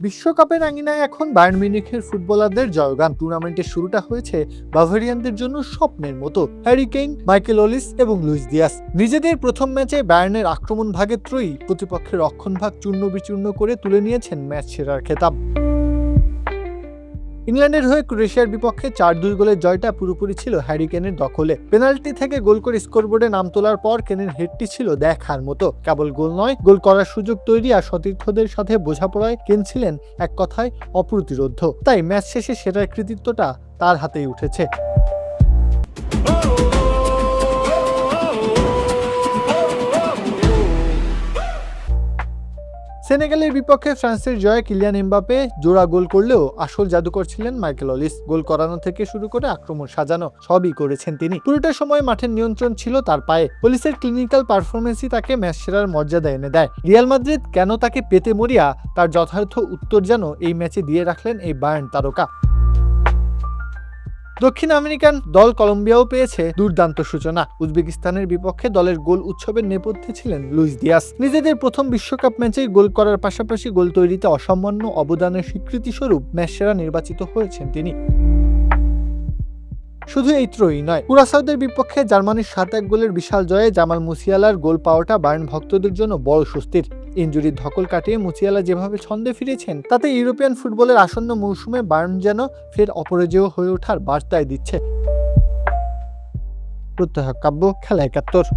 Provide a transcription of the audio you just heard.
বিশ্বকাপের আঙিনায় এখন বায়ার্ন মিউনিখের ফুটবলারদের জয়গান। টুর্নামেন্টের শুরুটা হয়েছে বাভারিয়ানদের জন্য স্বপ্নের মতো। হ্যারি কেইন, মাইকেল ওলিস এবং লুইস দিয়াস নিজেদের প্রথম ম্যাচে বায়ার্নের আক্রমণ ভাগের ত্রয়ী প্রতিপক্ষের রক্ষণভাগ চূর্ণ বিচূর্ণ করে তুলে নিয়েছেন ম্যাচ সেরার খেতাব। ইংল্যান্ডের হয়ে ক্রোয়েশিয়ার বিপক্ষে 4-2 গোলের জয়টা পুরোপুরি ছিল হ্যারি কেনের দখলে। পেনাল্টি থেকে গোল করে স্কোরবোর্ডে নাম তোলার পর কেনের হেডটি ছিল দেখার মতো। কেবল গোল নয়, গোল করার সুযোগ তৈরি আর সতীর্থদের সাথে বোঝাপড়ায় কেন ছিলেন এক কথায় অপ্রতিরোধ্য। তাই ম্যাচ শেষে সেরার কৃতিত্বটা তার হাতেই উঠেছে। সেনেগালের বিপক্ষে ফ্রান্সের জয়ে কিলিয়ান এমবাপে জোড়া গোল করলেও আসল জাদুকর ছিলেন মাইকেল ওলিস। গোল করানো থেকে শুরু করে আক্রমণ সাজানো সবই করেছেন তিনি। পুরোটা সময় মাঠের নিয়ন্ত্রণ ছিল তার পায়ে। ওলিসের ক্লিনিক্যাল পারফরমেন্সই তাকে ম্যাচ সেরার মর্যাদা এনে দেয়। রিয়াল মাদ্রিদ কেন তাকে পেতে মরিয়া, তার যথার্থ উত্তর যেন এই ম্যাচে দিয়ে রাখলেন এই বায়ার্ন তারকা। দক্ষিণ আমেরিকান দল কলম্বিয়াও পেয়েছে দুর্দান্ত সূচনা। উজবেকিস্তানের বিপক্ষে দলের গোল উৎসবের নেপথ্যে ছিলেন লুইস দিয়াস। নিজেদের প্রথম বিশ্বকাপ ম্যাচেই গোল করার পাশাপাশি গোল তৈরিতে অসামান্য অবদানের স্বীকৃতিস্বরূপ ম্যাচ সেরা নির্বাচিত হয়েছেন তিনি। শুধু এই ত্রয়ী নয়, কুরাসাওদের বিপক্ষে জার্মানির 7-1 গোলের বিশাল জয়ে জামাল মুসিয়ালার গোল পাওয়াটা বায়ার্ন ভক্তদের জন্য বড় স্বস্তির। ইনজুরির ধকল কাটিয়ে মুসিয়ালা যেভাবে ছন্দে ফিরেছেন, তাতে ইউরোপিয়ান ফুটবলের আসন্ন মৌসুমে বায়ার্ন যেন ফের অপরাজেয় হয়ে ওঠার বার্তায় দিচ্ছে। প্রত্যহ কাব্য, খেলা ৭১।